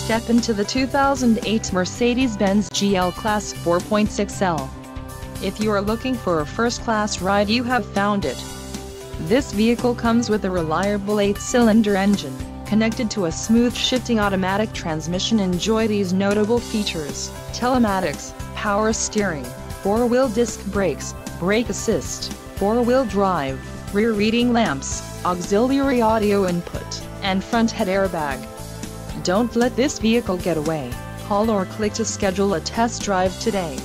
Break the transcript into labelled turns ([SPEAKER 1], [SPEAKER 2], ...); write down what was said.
[SPEAKER 1] Step into the 2008 Mercedes-Benz GL Class 4.6L. If you are looking for a first-class ride, you have found it. This vehicle comes with a reliable 8-cylinder engine, connected to a smooth shifting automatic transmission. Enjoy these notable features: telematics, power steering, 4-wheel disc brakes, brake assist, 4-wheel drive, rear reading lamps, auxiliary audio input, and front head airbag. Don't let this vehicle get away. Call or click to schedule a test drive today.